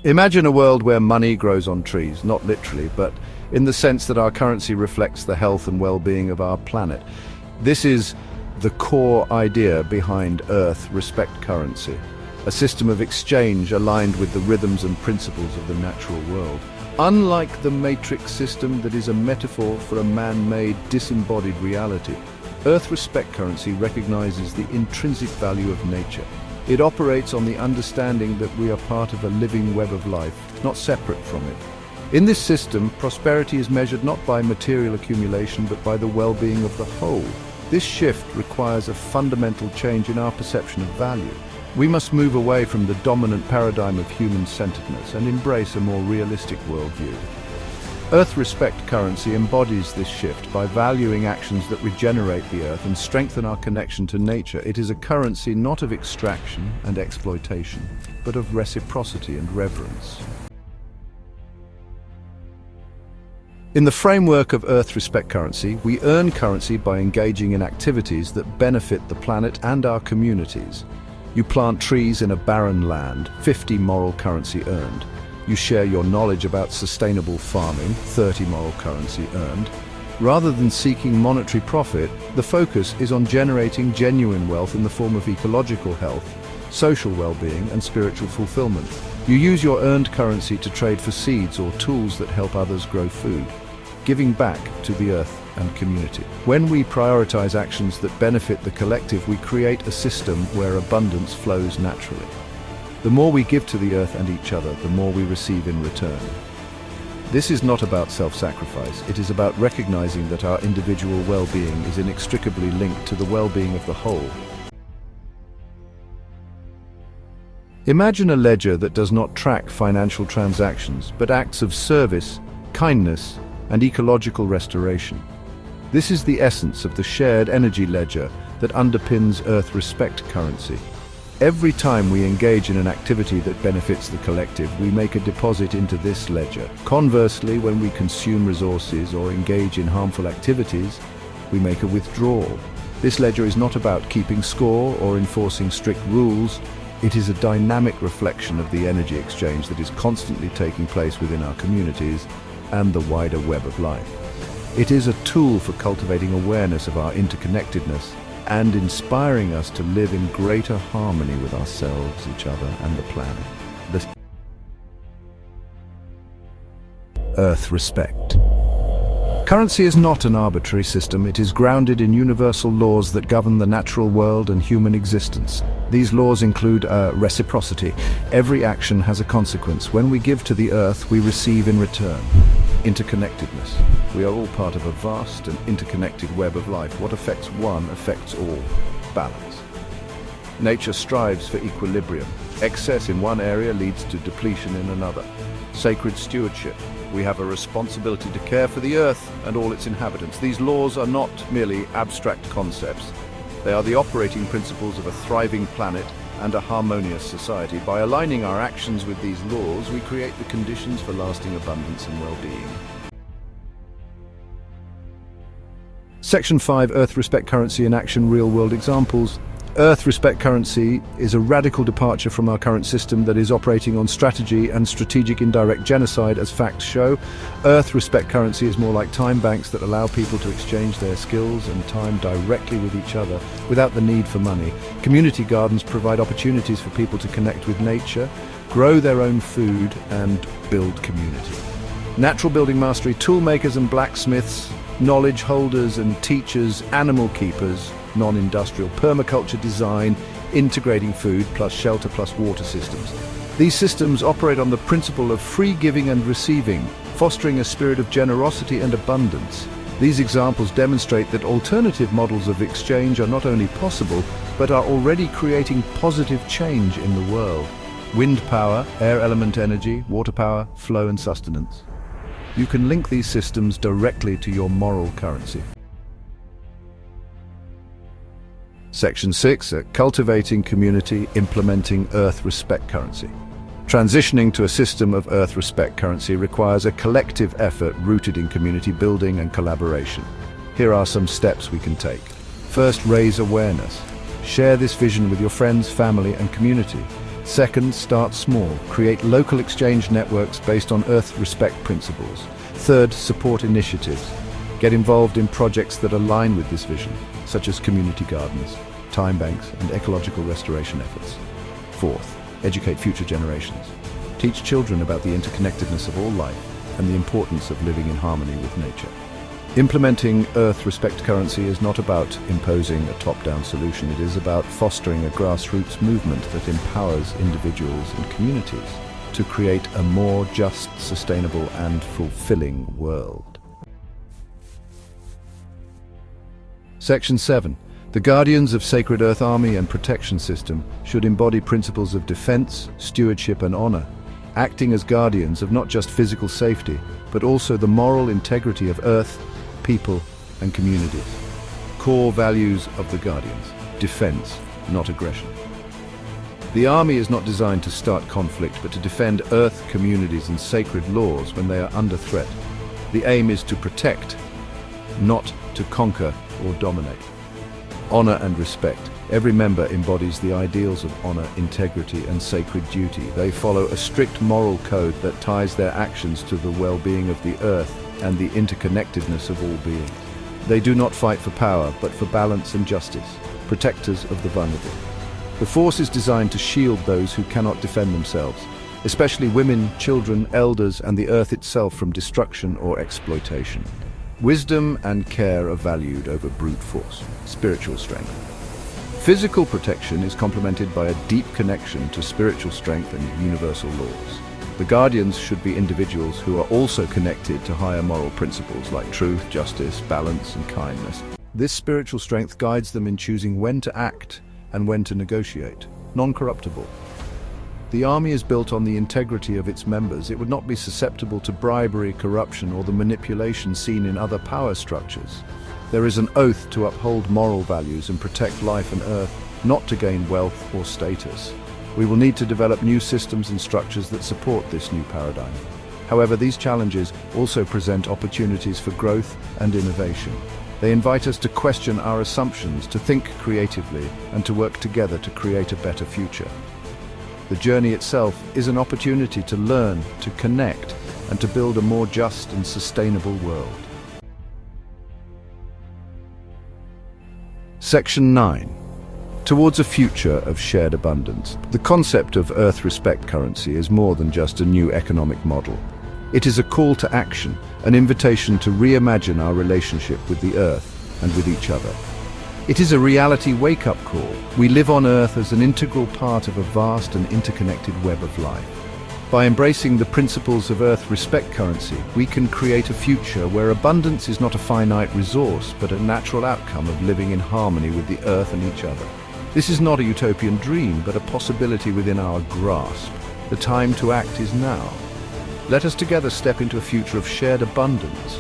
Imagine a world where money grows on trees, not literally, but in the sense that our currency reflects the health and well-being of our planet. This is the core idea behind Earth Respect currency, a system of exchange aligned with the rhythms and principles of the natural world. Unlike the matrix system that is a metaphor for a man-made, disembodied reality, Earth Respect currency recognizes the intrinsic value of nature. It operates on the understanding that we are part of a living web of life, not separate from it. In this system, prosperity is measured not by material accumulation but by the well-being of the whole. This shift requires a fundamental change in our perception of value. We must move away from the dominant paradigm of human-centeredness and embrace a more realistic worldview. Earth Respect currency embodies this shift by valuing actions that regenerate the Earth and strengthen our connection to nature. It is a currency not of extraction and exploitation, but of reciprocity and reverence. In the framework of Earth Respect currency, we earn currency by engaging in activities that benefit the planet and our communities. You plant trees in a barren land, 50 moral currency earned. You share your knowledge about sustainable farming, 30 moral currency earned. Rather than seeking monetary profit, the focus is on generating genuine wealth in the form of ecological health, social well-being, and spiritual fulfillment. You use your earned currency to trade for seeds or tools that help others grow food, giving back to the earth and community. When we prioritize actions that benefit the collective, we create a system where abundance flows naturally. The more we give to the earth and each other, the more we receive in return. This is not about self-sacrifice. It is about recognizing that our individual well-being is inextricably linked to the well-being of the whole. Imagine a ledger that does not track financial transactions, but acts of service, kindness, and ecological restoration. This is the essence of the shared energy ledger that underpins Earth Respect currency. Every time we engage in an activity that benefits the collective, we make a deposit into this ledger. Conversely, when we consume resources or engage in harmful activities, we make a withdrawal. This ledger is not about keeping score or enforcing strict rules. It is a dynamic reflection of the energy exchange that is constantly taking place within our communities and the wider web of life. It is a tool for cultivating awareness of our interconnectedness and inspiring us to live in greater harmony with ourselves, each other, and the planet. Earth Respect. Currency is not an arbitrary system. It is grounded in universal laws that govern the natural world and human existence. These laws include reciprocity. Every action has a consequence. When we give to the earth, we receive in return. Interconnectedness. We are all part of a vast and interconnected web of life. What affects one affects all. Balance. Nature strives for equilibrium. Excess in one area leads to depletion in another. Sacred stewardship. We have a responsibility to care for the earth and all its inhabitants. These laws are not merely abstract concepts. They are the operating principles of a thriving planet and a harmonious society. By aligning our actions with these laws, we create the conditions for lasting abundance and well-being. Section 5, Earth Respect currency in action, real-world examples. Earth Respect currency is a radical departure from our current system that is operating on strategy and strategic indirect genocide, as facts show. Earth Respect currency is more like time banks that allow people to exchange their skills and time directly with each other without the need for money. Community gardens provide opportunities for people to connect with nature, grow their own food, and build community. Natural building mastery, tool makers and blacksmiths, knowledge holders and teachers, animal keepers, non-industrial permaculture design, integrating food plus shelter plus water systems. These systems operate on the principle of free giving and receiving, fostering a spirit of generosity and abundance. These examples demonstrate that alternative models of exchange are not only possible, but are already creating positive change in the world. Wind power, air element energy, water power, flow and sustenance. You can link these systems directly to your moral currency. Section 6, Cultivating Community, Implementing Earth Respect currency. Transitioning to a system of Earth Respect currency requires a collective effort rooted in community building and collaboration. Here are some steps we can take. First, raise awareness. Share this vision with your friends, family, and community. Second, start small. Create local exchange networks based on Earth respect principles. Third, support initiatives. Get involved in projects that align with this vision, such as community gardens, time banks, and ecological restoration efforts. Fourth, educate future generations. Teach children about the interconnectedness of all life and the importance of living in harmony with nature. Implementing Earth Respect currency is not about imposing a top-down solution. It is about fostering a grassroots movement that empowers individuals and communities to create a more just, sustainable, and fulfilling world. Section 7. The Guardians of Sacred Earth Army and Protection System should embody principles of defense, stewardship, and honor, acting as guardians of not just physical safety, but also the moral integrity of Earth, people, and communities. Core values of the Guardians: defense, not aggression. The army is not designed to start conflict, but to defend Earth, communities, and sacred laws when they are under threat. The aim is to protect, not to conquer or dominate. Honor and respect. Every member embodies the ideals of honor, integrity, and sacred duty. They follow a strict moral code that ties their actions to the well-being of the Earth and the interconnectedness of all beings. They do not fight for power, but for balance and justice, protectors of the vulnerable. The force is designed to shield those who cannot defend themselves, especially women, children, elders, and the Earth itself from destruction or exploitation. Wisdom and care are valued over brute force. Spiritual strength. Physical protection is complemented by a deep connection to spiritual strength and universal laws. The Guardians should be individuals who are also connected to higher moral principles like truth, justice, balance, and kindness. This spiritual strength guides them in choosing when to act and when to negotiate. Non-corruptible. The army is built on the integrity of its members. It would not be susceptible to bribery, corruption, or the manipulation seen in other power structures. There is an oath to uphold moral values and protect life and Earth, not to gain wealth or status. We will need to develop new systems and structures that support this new paradigm. However, these challenges also present opportunities for growth and innovation. They invite us to question our assumptions, to think creatively, and to work together to create a better future. The journey itself is an opportunity to learn, to connect, and to build a more just and sustainable world. Section 9. Towards a future of shared abundance. The concept of Earth Respect currency is more than just a new economic model. It is a call to action, an invitation to reimagine our relationship with the Earth and with each other. It is a reality wake-up call. We live on Earth as an integral part of a vast and interconnected web of life. By embracing the principles of Earth Respect currency, we can create a future where abundance is not a finite resource, but a natural outcome of living in harmony with the Earth and each other. This is not a utopian dream, but a possibility within our grasp. The time to act is now. Let us together step into a future of shared abundance,